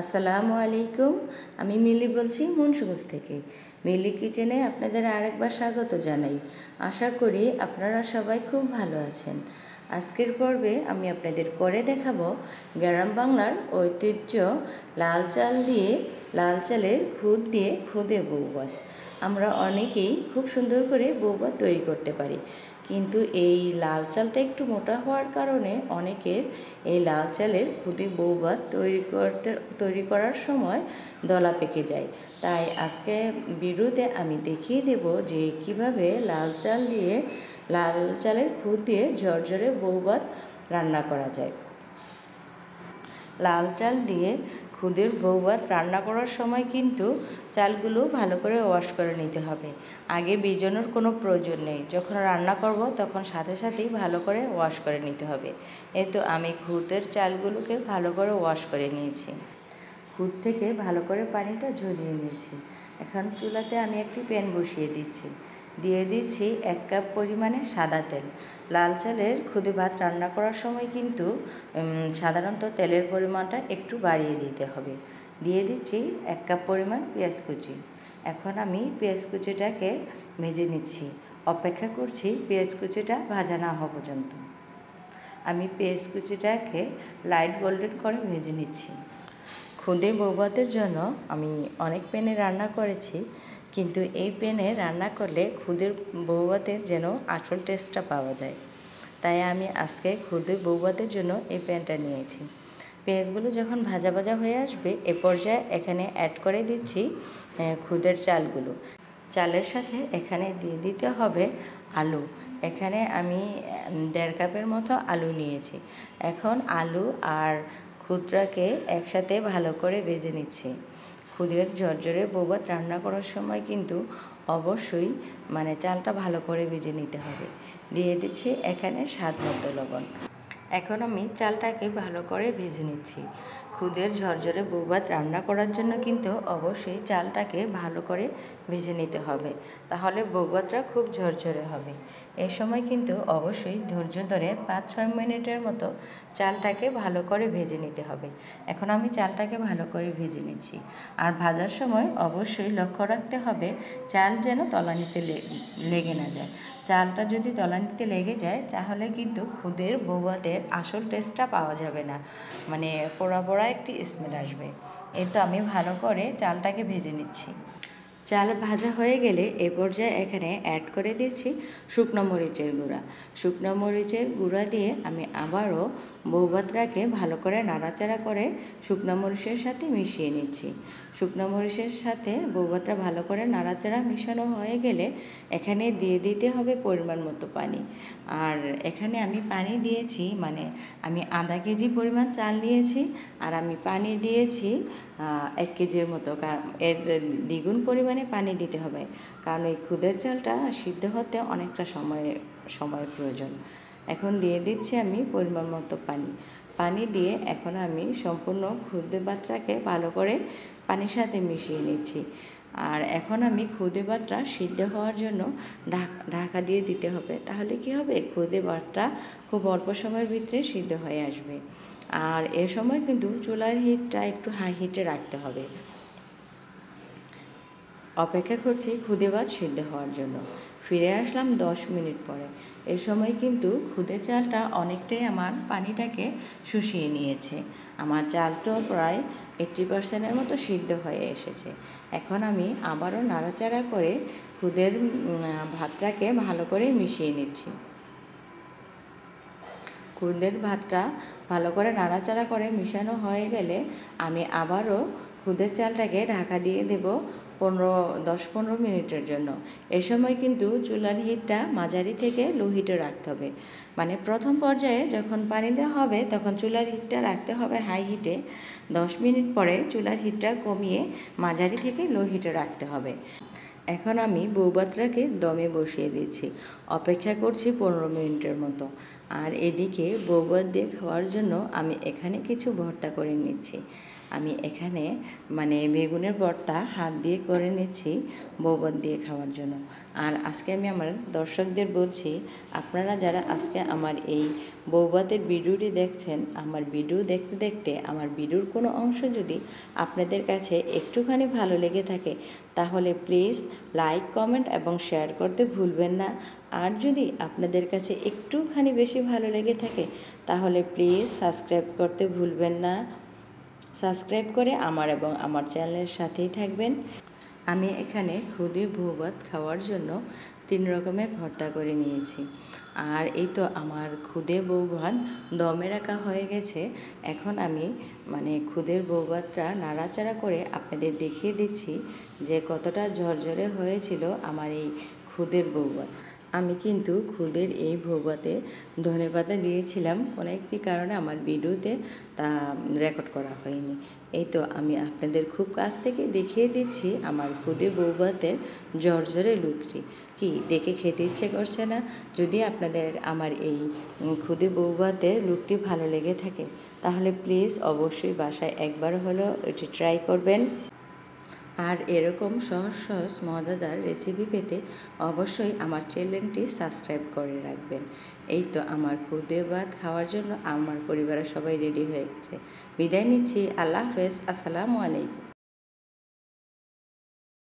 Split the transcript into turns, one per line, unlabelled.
আসসালামু আলাইকুম। আমি মিলি বলছি মুন্সিগঞ্জ থেকে। মিলি কিচেনে আপনাদের আরেকবার স্বাগত জানাই। আশা করি আপনারা সবাই খুব ভালো আছেন। আজকের পর্বে আমি আপনাদের করে দেখাবো গ্রাম বাংলার ঐতিহ্য লাল চালের খুদ দিয়ে খুদে বৌভাত। আমরা অনেকেই খুব সুন্দর করে বৌভাত তৈরি করতে পারি, কিন্তু এই লাল চালটা একটু মোটা হওয়ার কারণে অনেকের এই লাল চালের খুদে বৌভাত তৈরি করার সময় দলা পেকে যায়। তাই আজকে ভিডিওতে আমি দেখিয়ে দেব যে কিভাবে লাল চালের খুদ দিয়ে ঝরঝরে বৌভাত রান্না করা যায়। লাল চাল দিয়ে খুদের বৌভাত রান্না করার সময় কিন্তু চালগুলো ভালো করে ওয়াশ করে নিতে হবে। আগে ভিজানোর কোনো প্রয়োজন নেই, যখন রান্না করব তখন সাথে সাথেই ভালো করে ওয়াশ করে নিতে হবে। এই তো আমি খুদের চালগুলোকে ভালো করে ওয়াশ করে নিয়েছি। খুদ থেকে ভালো করে পানিটা ঝরিয়ে নিয়েছি। এখন চুলাতে আমি একটি প্যান বসিয়ে দিচ্ছি। দিয়ে দিচ্ছি 1 কাপ পরিমাণে সাদা তেল। লাল চালের খুদে ভাত রান্না করার সময় কিন্তু সাধারণত তেলের পরিমাণটা একটু বাড়িয়ে দিতে হবে। দিয়ে দিচ্ছি 1 কাপ পরিমাণ পেঁয়াজ কুচি। এখন আমি পেঁয়াজ কুচিটাকে ভেজে নিচ্ছি। অপেক্ষা করছি পেঁয়াজ কুচিটা ভাজা না হওয়া পর্যন্ত। আমি পেঁয়াজ কুচিটাকে লাইট গোল্ডেন করে ভেজে নিচ্ছি। খুদে বৌভাতের জন্য আমি অনেক প্যানে রান্না করেছি, কিন্তু এই প্যানে রান্না করলে খুদের বৌভাতের যেন আসল টেস্টটা পাওয়া যায়। তাই আমি আজকে খুদে বৌভাতের জন্য এই প্যানটা নিয়েছি। পেঁয়াজগুলো যখন ভাজা ভাজা হয়ে আসবে এ পর্যায়ে এখানে অ্যাড করে দিচ্ছি খুদের চালগুলো। চালের সাথে এখানে দিয়ে দিতে হবে আলু। এখানে আমি 1.5 কাপের মতো আলু নিয়েছি। এখন আলু আর খুদটাকে একসাথে ভালো করে ভেজে নিচ্ছি। খুদের ঝরঝরে বৌভাত রান্না করার সময় কিন্তু অবশ্যই চালটা ভালো করে ভেজে নিতে হবে। দিয়ে দিচ্ছি এখানে স্বাদ মতো লবণ। এখন আমি চালটাকে ভালো করে ভেজে নিচ্ছি। খুদের ঝরঝরে বৌভাত রান্না করার জন্য কিন্তু অবশ্যই চালটাকে ভালো করে ভেজে নিতে হবে, তাহলে বৌভাতটা খুব ঝরঝরে হবে। এই সময় কিন্তু অবশ্যই ধৈর্য ধরে 5-6 মিনিটের মতো চালটাকে ভালো করে ভেজে নিতে হবে। এখন আমি চালটাকে ভালো করে ভেজে নিচ্ছি। আর ভাজার সময় অবশ্যই লক্ষ্য রাখতে হবে চাল যেন তলানিতে লেগে না যায়। চালটা যদি তলানিতে লেগে যায় তাহলে কিন্তু খুদের বৌভাতের আসল টেস্টটা পাওয়া যাবে না, পোড়া পোড়া একটি স্মেল আসবে। এই তো আমি ভালো করে চালটাকে ভেজে নিচ্ছি। চাল ভাজা হয়ে গেলে এ পর্যায়ে এখানে অ্যাড করে দিচ্ছি শুকনো মরিচের গুঁড়া। শুকনো মরিচের গুঁড়া দিয়ে আমি আবারও বৌভাতটাকে ভালো করে নাড়াচাড়া করে শুকনো মরিচের সাথে মিশিয়ে নিচ্ছি। শুকনো মরিচের সাথে বৌভাতটা ভালো করে নাড়াচাড়া মেশানো হয়ে গেলে এখানে দিয়ে দিতে হবে পরিমাণ মতো পানি। আর এখানে আমি পানি দিয়েছি, আমি আধা কেজি পরিমাণ চাল নিয়েছি আর আমি পানি দিয়েছি 1 কেজির মতো। এর দ্বিগুণ পরিমাণে পানি দিতে হবে, কারণ এই খুদের চালটা সিদ্ধ হতে অনেকটা সময়ের প্রয়োজন। এখন দিয়ে দিচ্ছি আমি পরিমাণ মতো পানি দিয়ে এখন আমি সম্পূর্ণ খুদে ভাতটাকে ভালো করে পানির সাথে মিশিয়ে নিচ্ছি। আর এখন আমি খুদে ভাতটা সিদ্ধ হওয়ার জন্য ঢাকা দিয়ে দিতে হবে, তাহলে কি হবে, খুদে ভাতটা খুব অল্প সময়ের ভিতরে সিদ্ধ হয়ে আসবে। আর এ সময় কিন্তু চুলার হিটটা একটু হাই হিটে রাখতে হবে। অপেক্ষা করছি খুদে ভাত সিদ্ধ হওয়ার জন্য। ফিরে আসলাম 10 মিনিট পরে। এই সময় কিন্তু খুদে চালটা অনেকটাই আমার পানিটাকে শুষিয়ে নিয়েছে। আমার চালটাও প্রায় 80% মতো সিদ্ধ হয়ে এসেছে। এখন আমি আবারও নাড়াচাড়া করে খুদের ভাতটাকে ভালো করে মিশিয়ে নিচ্ছি। খুদের ভাতটা ভালো করে নাড়াচাড়া করে মিশানো হয়ে গেলে আমি আবারও খুদের চালটাকে ঢাকা দিয়ে দেব 10-15 মিনিটের জন্য। এ সময় কিন্তু চুলার হিটটা মাঝারি থেকে লো হিটে রাখতে হবে। প্রথম পর্যায়ে যখন পানি দেওয়া হবে তখন চুলার হিটটা রাখতে হবে হাই হিটে। 10 মিনিট পরে চুলার হিটটা কমিয়ে মাঝারি থেকে লো হিটে রাখতে হবে। এখন আমি বৌভাতটাকে দমে বসিয়ে দিচ্ছি। অপেক্ষা করছি 15 মিনিটের মতো। আর এদিকে বউভাত দিয়ে খাওয়ার জন্য আমি এখানে কিছু ভর্তা করে নিচ্ছি। আমি এখানে বেগুনের ভর্তা হাত দিয়ে করে নিচ্ছি বউভাত দিয়ে খাওয়ার জন্য। আর আজকে আমি আমার দর্শকদের বলছি, আপনারা যারা আজকে আমার এই বউভাতের ভিডিওটি দেখছেন, আমার ভিডিও দেখতে দেখতে আমার ভিডিওর কোনো অংশ যদি আপনাদের কাছে একটুখানি ভালো লেগে থাকে, তাহলে প্লিজ লাইক, কমেন্ট এবং শেয়ার করতে ভুলবেন না। আর যদি আপনাদের কাছে একটুখানি বেশি ভালো লেগে থাকে, তাহলে প্লিজ সাবস্ক্রাইব করতে ভুলবেন না। সাবস্ক্রাইব করে আমার এবং আমার চ্যানেলের সাথেই থাকবেন। আমি এখানে খুদে বউভাত খাওয়ার জন্য 3 রকমের ভর্তা করে নিয়েছি। আর এই তো আমার খুদে বউভাত দমে রাখা হয়ে গেছে। এখন আমি খুদের বউভাতটা নাড়াচাড়া করে আপনাদের দেখিয়ে দিচ্ছি যে কতটা ঝরঝরে হয়েছিল আমার এই খুদের বউভাত। আমি কিন্তু খুদের এই বউভাতে ধনেপাতা দিয়েছিলাম, কোনো একটি কারণে আমার ভিডিওতে তা রেকর্ড করা হয়নি। এই তো আমি আপনাদের খুব কাছ থেকে দেখিয়ে দিচ্ছি আমার খুদে বউভাতের ঝরঝরে লুকটি। কি দেখে খেতে ইচ্ছে করছে না? যদি আপনাদের আমার এই খুদে বউভাতের লুকটি ভালো লেগে থাকে, তাহলে প্লিজ অবশ্যই বাসায় একবার হলেও এটি ট্রাই করবেন। আর এরকম সহজ সহজ মজাদার রেসিপি পেতে অবশ্যই আমার চ্যানেলটি সাবস্ক্রাইব করে রাখবেন। এই তো আমার খুদে ভাত খাওয়ার জন্য আমার পরিবারের সবাই রেডি হয়ে গেছে। বিদায় নিচ্ছি। আল্লাহ হাফেজ। আসসালামু আলাইকুম।